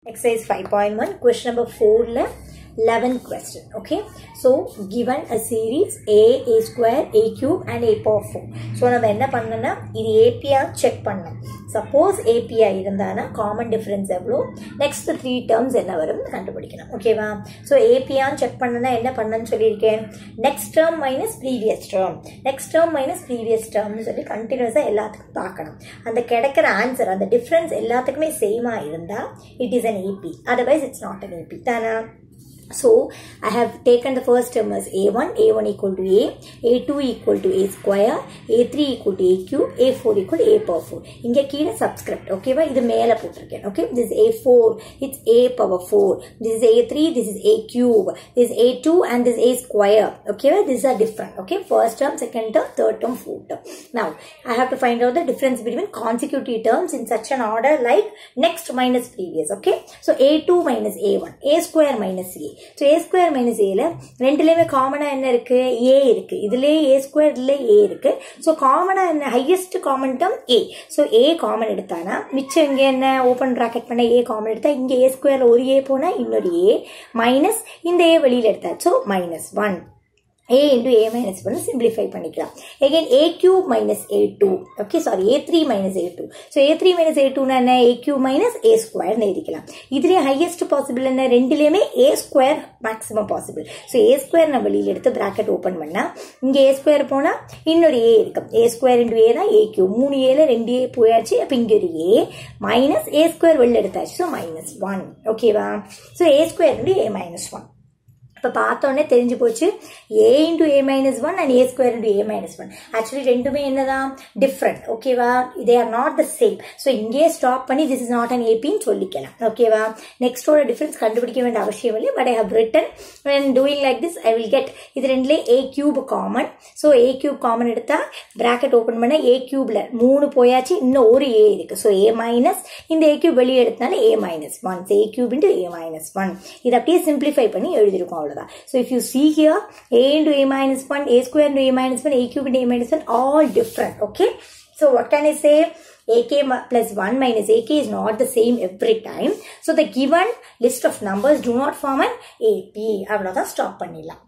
Exercise 5.1 question number 4 la 11th question. Okay, so given a series a square, a cube and a power 4. So நம்ம என்ன பண்ணனும்னா இது API check பண்ணனும். Suppose API இருந்தானா common difference எவ்வளோ, next 3 terms என்ன வரும் கண்டுபிடிக்கணும். ஓகேவா? So API check பண்ணனும்னா என்ன பண்ணனும்னு சொல்லியிருக்கேன். next term minus previous term, next term minus previous term சொல்லி கண்டினியூஸா எல்லாத்துக்கும் பார்க்கணும். அந்த கிடைக்கிற ஆன்சர் அந்த டிஃபரன்ஸ் எல்லாத்துக்குமே சேமா இருந்தா it is an AP, otherwise it's not an AP தானா? So I have taken the first term as a1 equal to a2 equal to a square, a3 equal to a cube, a4 equal to a power 4. இங்க கீழ subscript, okay வா? இது மேல போட்டிருக்கேன். Okay, this is a4, it's a power 4. This is a3, this is a cube, this is a2 and this is a square. Okay வா? These are different. Okay, first term, second term, third term, fourth term. Now I have to find out the difference between consecutive terms in such an order like next minus previous. Okay, so a2 minus a1, a square minus a. So a square minus a ல ரெண்டுலயுமே காமனா என்ன இருக்கு? a இருக்கு. இதுலயே a square இதுல a இருக்கு. So காமனா என்ன? highest common term a. So a common எடுத்தானா மிச்சம் இங்க என்ன? ஓபன் பிராக்கெட் பண்ண a காமன் எடுத்தா இங்க a ஸ்கொயர்ல ஒரு a போனா இன்னொரு a மைனஸ் இந்த a வெளியில எடுத்தா. So minus 1. a into a minus 1 simplify பண்ணிக்கலாம். Again a cube minus a2. Okay, sorry, a3 minus a2. So a3 minus a2 னா என்ன? a cube minus a square னு எழுதிக்கலாம். இதுலயே highest possible என்ன? ரெண்டுலயுமே a square maximum possible. So a square நம்ம வெளியில எடுத்து bracket open பண்ணா இங்க a square போனா இன்னொரு a இருக்கும். a square into a தான் a cube. 3 a ல 2 a போயாச்சு. அப்ப இங்க ஒரு a minus a square வெளியில எடுத்தாச்சு. So minus 1. ஓகேவா? So a square into a minus 1. இப்போ பார்த்தோன்னே தெரிஞ்சு போச்சு a into a minus 1 and a square into a minus 1. Actually ரெண்டுமே என்னதான்? டிஃப்ரெண்ட். ஓகேவா? they are not the same. So இங்கே ஸ்டாப் பண்ணி this is not an AP ன்னு சொல்லிக்கலாம். ஓகேவா? நெக்ஸ்டோட டிஃபரன்ஸ் கண்டுபிடிக்க வேண்டிய அவசியம் இல்லை. But I have written when doing like this I will get இது ரெண்டுலே a cube காமன். ஸோ a cube காமன் எடுத்தா பிராக்கெட் ஓப்பன் பண்ண a cubeல 3 போயாச்சு, இன்னும் ஒரு a இருக்கு. ஸோ a மைனஸ் இந்த a cube வெளியே எடுத்தனால a minus 1. a cube into a minus 1. இது அப்படியே சிம்பிளிஃபை பண்ணி எழுதிருக்கோம். அவ்வளோ. So if you see here a into a minus 1, a square into a minus 1, a cube into a minus 1, all different. Okay, so what can I say? ak plus 1 minus ak is not the same every time. So the given list of numbers do not form an AP. அவ்வளவுதான் stop பண்ணிடலாம்.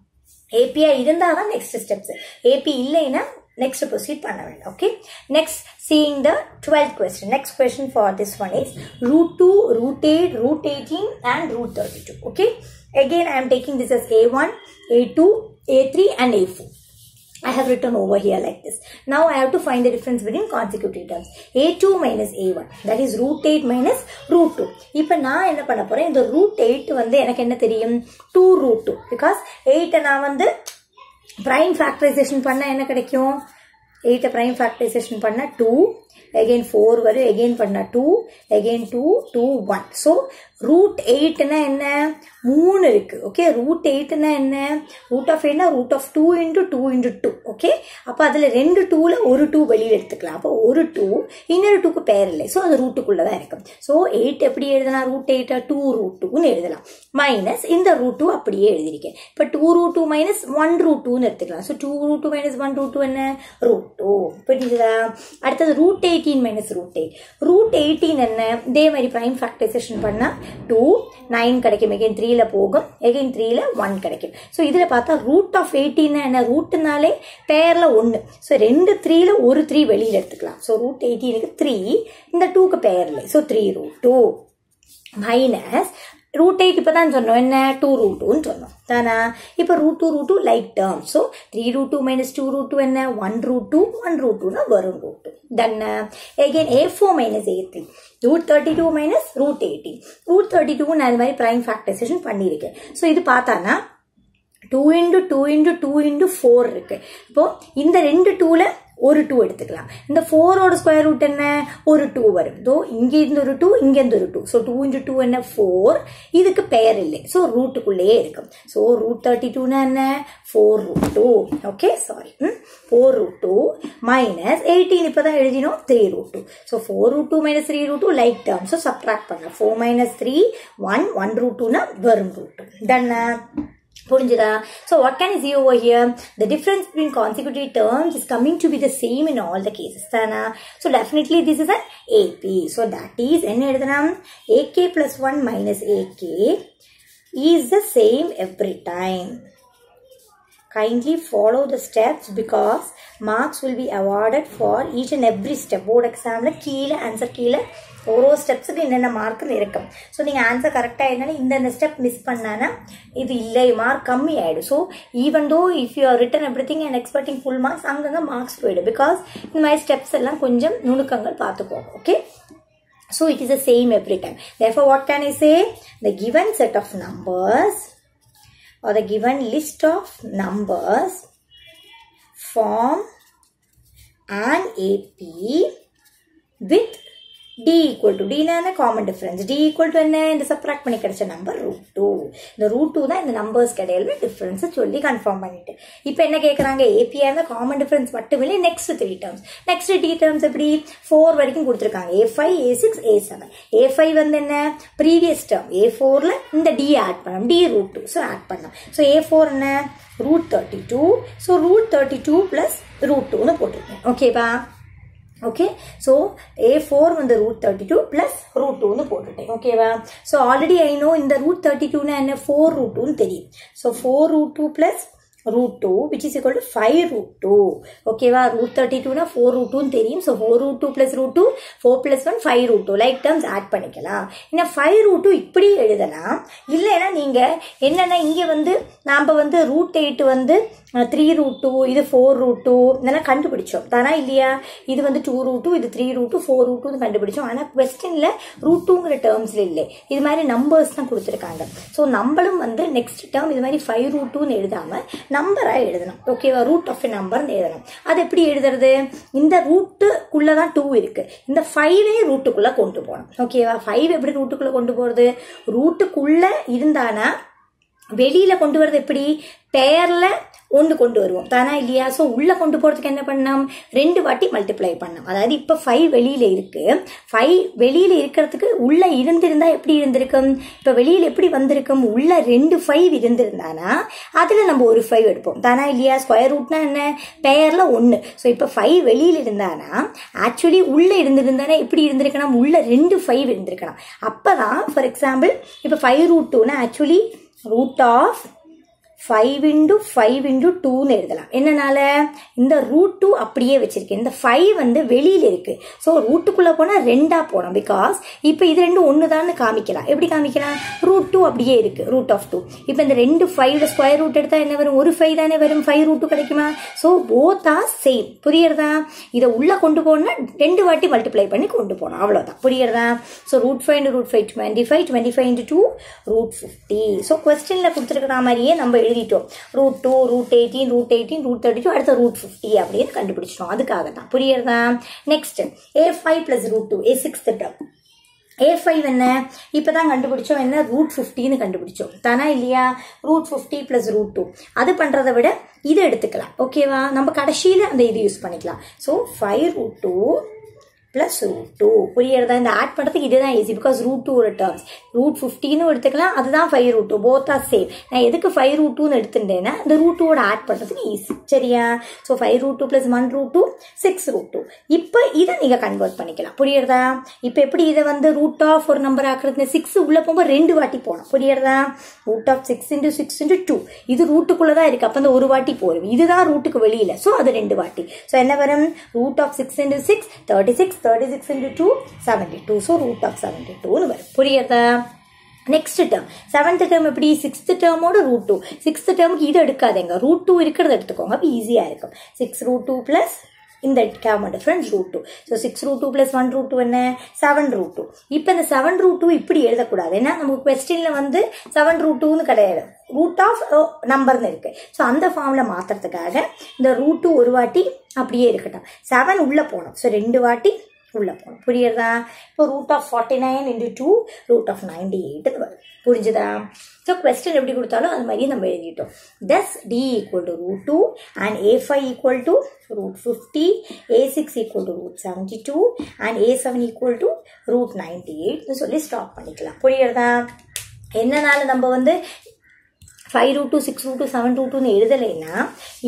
API இருந்தாதான் next steps. AP இல்லைன்னா next proceed பண்ண வேண்டாம். Okay, next seeing the 12th question. Next question for this one is root 2, root 8, root 18 and root 32. Okay, again I am taking this as a1, a2, a3 and a4. I have written over here like this. Now I have to find the difference between consecutive terms. a2 minus a1, that is root 8 minus root 2. இப்போ நான் என்ன பண்ண போறேன்? இந்த root 8 வந்து எனக்கு என்ன தெரியும்? 2 root 2. Because 8 நான் வந்து prime factorization பண்ண என்ன கிடைக்கும்? 8 prime factorization பண்ண 2, again 4 வரும், again பண்ண 2, again 2, 2, 1. So root 8 னா என்ன? 3 இருக்கு. ஓகே, root 8 னா என்ன? root of 8 னா root of 2 into 2 into 2. Okay, அப்ப அதுல ரெண்டு 2ல ஒரு 2 வெளியில எடுத்துக்கலாம். அப்ப ஒரு 2 இன்னொரு 2க்கு பேர் இல்லை. சோ அது ரூட்டுக்குள்ள தான் இருக்கும். சோ 8 எப்படி எழுதலாம்? root 8 2 root 2 னு எழுதலாம். மைனஸ் இந்த root 2 அப்படியே எழுதிருக்கேன். இப்ப 2 root 2 minus 1 root 2 னு எடுத்துக்கலாம். சோ 2 root 2 minus 1 root 2 என்ன? root 2. புரியுதா? அடுத்தது root 18 minus root 8. root 18 என்ன? இதே மாதிரி prime factorization பண்ணா 2, 9 கிடைக்கும். again 3 ல போகும், again 3 ல 1 கிடைக்கும். சோ இதுல பார்த்தா root of 18 என்ன? ரூட்னாலே பேர்ல 1. சோ ரெண்டு 3 ல ஒரு 3 வெளியில எடுத்துக்கலாம். சோ root 18 க்கு 3, இந்த 2 க்கு பேர் இல்லை. சோ 3 root 2 மைனஸ் root 8 இப்பதான் சொன்னோம் என்ன? 2 root 2 ன்னு சொன்னோம் தானா? இப்ப root 2 like term. So 3 root 2 minus 2 root 2 என்ன? 1 root 2, 1 root 2 னா வரும் root 2. Then again a4 minus a3, root 32 minus root 18. root 32 நான் இந்த மாதிரி prime factorization பண்ணியிருக்கேன். So இது பார்த்தானா 2 into 2 into 2 into 4 இருக்கு. இப்போ இந்த ரெண்டு 2ல ஒரு 2 எடுத்துக்கலாம். இந்த 4 ஓட ஸ்கொயர் ரூட் என்ன? ஒரு 2 வரும். தோ இங்க இருந்து ஒரு 2, இங்க இருந்து ஒரு 2. சோ 2 into 2 என்ன? 4. இதுக்கு பெயர் இல்லை. சோ ரூட்டுக்குள்ளேயே இருக்கும். சோ root 32 னா என்ன? 4 root 2. Okay, sorry, 4 root 2 minus 18 இப்பதான் எழுதினோம் 3 root 2. So 4 root 2 minus 3 root 2 like term. So subtract பண்ணலாம். 4 minus 3 1 1 root 2 னா வரும் root 2. Done. புரிஞ்சுதா? So what can I see over here? The difference between consecutive terms is coming to be the same in all the cases. So definitely this is an AP. So that is என்ன எழுதலாம்? AK plus 1 minus AK is the same every time. Kindly follow the steps because marks will be awarded for each and every step. Board exam கீழே answer கீழே ஒரு ஸ்டெப்ஸுக்கு என்னென்ன மார்க்குன்னு இருக்கும். So நீங்கள் answer கரெக்டாக என்னென்னா இந்த ஸ்டெப் மிஸ் பண்ணானா இது இல்லை மார்க் கம்மி ஆகிடும். So even though if you are written எவ்ரி திங் அண்ட் எக்ஸ்பெக்டிங் ஃபுல் மார்க்ஸ் அங்கங்கே மார்க்ஸ் போயிடும். பிகாஸ் இந்த மாதிரி ஸ்டெப்ஸ் எல்லாம் கொஞ்சம் நுணுக்கங்கள் பார்த்துக்கோங்க. Okay, so it is the same every time. Therefore what can I say? The given set of numbers or the given list of numbers form an AP with D equal to D na common difference. D equal to என்ன இந்த subtract பண்ணி கிடைச்ச number √2. இந்த √2 தான் இந்த numbers கிடையாது difference சொல்லி confirm பண்ணிட்டு இப்போ என்ன கேட்குறாங்க? ஏபியா இருந்தால் காமன் டிஃபரன்ஸ் மட்டும் இல்லை நெக்ஸ்ட் 3 டேர்ம்ஸ். நெக்ஸ்ட் 3 டேர்ம்ஸ் எப்படி 4 வரைக்கும் கொடுத்துருக்காங்க. A5 A6 A7. A5 வந்து என்ன ப்ரீவியஸ் டேர்ம். A4ல இந்த D ஆட் பண்ணணும். D √2 ஸோ ஆட் பண்ணலாம். ஸோ A4 என்ன √32. ஸோ √32 ப்ளஸ் √2ன்னு போட்டிருக்கேன். ஓகேப்பா? ஓகே, ஸோ A4 வந்து √32 ப்ளஸ் √2ன்னு போட்டுட்டேன். ஓகேவா? ஸோ ஆல்ரெடி ஐ நோ இந்த √32னா என்ன 4√2ன்னு தெரியும். So 4√2 plus √2 which is equal to 5√2. ஓகேவா? √32னா 4√2ன்னு தெரியும். So 4√2 plus √2 4 plus 1 5√2 like terms add பண்ணிக்கலாம். ஏன்னா 5√2 இப்படி எழுதலாம். இல்லைன்னா நீங்கள் என்னென்னா இங்கே வந்து நாம் வந்து √8 வந்து 3√2 இது 4√2 இதெல்லாம் கண்டுபிடிச்சோம் தானா இல்லையா? இது வந்து 2√2 இது 3√2 4√2 கண்டுபிடிச்சோம். ஆனால் கொஸ்டின்ல √2ங்கிற டேர்ம்ஸ்ல இல்லை, இது மாதிரி நம்பர்ஸ் தான் கொடுத்துருக்காங்க. ஸோ நம்மளும் வந்து நெக்ஸ்ட் டேர்ம் இது மாதிரி 5√2ன்னு எழுதாம நம்பராக எழுதணும். ஓகேவா? ரூட் ஆஃப் எ நம்பர்னு எழுதணும். அது எப்படி எழுதுறது? இந்த ரூட்டுக்குள்ளதான் 2 இருக்கு, இந்த 5 ரூட்டுக்குள்ள கொண்டு போகணும். ஓகேவா? 5 எப்படி ரூட்டுக்குள்ள கொண்டு போறது? ரூட்டுக்குள்ள இருந்தானா வெளியில கொண்டு வரது எப்படி? பேர்ல ஒன்று கொண்டு வருவோம் தானா இல்லையா? ஸோ உள்ள கொண்டு போறதுக்கு என்ன பண்ணோம்? 2 வாட்டி மல்டிப்ளை பண்ணோம். அதாவது இப்போ 5 வெளியில இருக்கு. 5 வெளியில இருக்கிறதுக்கு உள்ள இருந்திருந்தா எப்படி இருந்திருக்கும்? இப்போ வெளியில எப்படி வந்திருக்கும்? உள்ள 2 5 இருந்திருந்தானா அதுல நம்ம ஒரு 5 எடுப்போம் தானா இல்லையா? ஸ்கொயர் ரூட்னா என்ன? பேர்ல 1. ஸோ இப்போ 5 வெளியில இருந்தானா ஆக்சுவலி உள்ள இருந்திருந்தானா எப்படி இருந்திருக்கணும்? உள்ள 2 5 இருந்திருக்கணும். அப்பதான் ஃபார் எக்ஸாம்பிள் இப்போ 5√2னா actually root of 5 into 5 into 2ன்னு எழுதலாம். என்னனால இந்த √2 அப்படியே வச்சிருக்கேன். இந்த 5 வந்து வெளியில இருக்கு. ஸோ ரூட்டுக்குள்ள போனா 2ஆ போனோம். பிகாஸ் இப்போ இது 2 ஒன்று தான் காமிக்கலாம். எப்படி காமிக்கலாம்? √2 அப்படியே இருக்கு, ரூட் ஆஃப் 2. இப்போ இந்த 2 5 ஸ்கொயர் ரூட் எடுத்தா என்ன வரும்? ஒரு 5 தானே வரும். 5√2 கிடைக்குமா? So both are same. புரியுறதா? இதை உள்ள கொண்டு போனா 2 வாட்டி மல்டிப்ளை பண்ணி கொண்டு போனோம். அவ்வளவுதான். புரியுறதா? So √5 into √5 25 25 into 2 √50. ஸோ கொஸ்டின்ல கொடுத்துருக்கிற மாதிரியே நம்ம எழுதிட்டோம். √2 √18 √18 √32 அடுத்த √50 அப்படின்னு கண்டுபிடிச்சிட்டோம். அதுக்காக தான். புரியுறதா? Next A5 plus √2 A6th term. A5 என்ன இப்பதான் கண்டுபிடிச்சோம். என்ன √50ன்னு கண்டுபிடிச்சோம் தானா இல்லையா? √50 பிளஸ் √2 அது பண்றதை விட இது எடுத்துக்கலாம். ஓகேவா? நம்ம கடைசியில அந்த இது யூஸ் பண்ணிக்கலாம். So 5√2 plus √2. புரியுறதா? இந்த ஆட் பண்ணுறதுக்கு இதுதான் ஈஸி. பிகாஸ் √2 ஒரு டேர்ம்ஸ். √50ன்னு எடுத்துக்கலாம், அதுதான் 5√2. Both are same. நான் எதுக்கு 5√2ன்னு எடுத்துட்டேன்னா இந்த √2வோட ஆட் பண்ணுறதுக்கு ஈஸி. சரியா? So 5√2 plus 1√2 6√2. இப்போ இதை நீங்கள் கன்வெர்ட் பண்ணிக்கலாம். புரியுறதா? இப்போ எப்படி இதை வந்து ரூட் ஆஃப் ஒரு நம்பர் ஆக்குறது? 6 உள்ள போகும்போது 2 வாட்டி போகணும். புரியுறதா? ரூட் ஆஃப் 6 into 6 into 2 இது ரூட்டுக்குள்ளதான் இருக்கு. அப்போ அந்த ஒரு வாட்டி போகும். இதுதான் ரூட்டுக்கு வெளியில. ஸோ அது 2 வாட்டி. ஸோ என்ன வரும்? Root of 6 into 6 36 36 into 2 72. So root of 72ன்னு வரும். புரியுறதா? நெக்ஸ்ட் டேர்ம் 7th டேர்ம் எப்படி? 6th டேர்மோட √2. 6th டேர்முக்கு இது எடுக்காதேங்க, √2 இருக்கிறத எடுத்துக்கோங்க. அப்போ ஈஸியா இருக்கும். 6√2 பிளஸ் இந்த காமன் டிஃபரன்ஸ் √2. ஸோ 6√2 பிளஸ் 1√2 என்ன? 7√2. இப்போ இந்த 7√2 இப்படி எழுதக்கூடாது. ஏன்னா நமக்கு கொஸ்டின்ல வந்து 7√2ன்னு கிடையாது, ரூட் ஆஃப் நம்பர்னு இருக்கு. ஸோ அந்த ஃபார்ம்ல மாத்துறதுக்காக இந்த √2 ஒரு வாட்டி அப்படியே இருக்கட்டும். 7 உள்ள போகணும். ஸோ 2 வாட்டி உள்ள போகணும். புரியுறதா? இப்போ root of 49 into 2 root of 98 வரும். புரிஞ்சுதா? ஸோ கொஸ்டின் எப்படி கொடுத்தாலும் அது மாதிரி நம்ம எழுதிட்டோம். thus D equal to √2 and A5 equal to √50, A6 equal to √72 and A7 equal to √98 சொல்லி ஸ்டாப் பண்ணிக்கலாம். புரியுறதா? என்னனால நம்ம வந்து 5 root 2 6 root 2 7 root 2 எழுதலைன்னா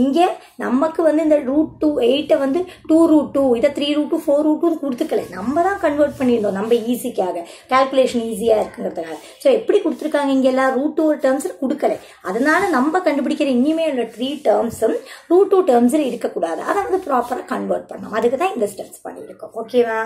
இங்கே நமக்கு வந்து இந்த root 2 8 வந்து 2 root 2 இதை 3 root 2 4 root 2 கொடுத்துக்கல, நம்ம தான் கன்வெர்ட் பண்ணியிருந்தோம் நம்ம ஈஸிக்காக, கால்குலேஷன் ஈஸியாக இருக்குங்கிறதுனால. ஸோ எப்படி கொடுத்துருக்காங்க இங்கே எல்லாம் root 2 டேர்ம்ஸில் கொடுக்கல, அதனால நம்ம கண்டுபிடிக்கிற இனிமே உள்ள 3 டேர்ம்ஸும் root 2 டேர்ம்ஸில் இருக்கக்கூடாது, அதை வந்து ப்ராப்பராக கன்வெர்ட் பண்ணோம். அதுக்கு தான் இந்த ஸ்டெப்ஸ் பண்ணியிருக்கோம். ஓகேவா?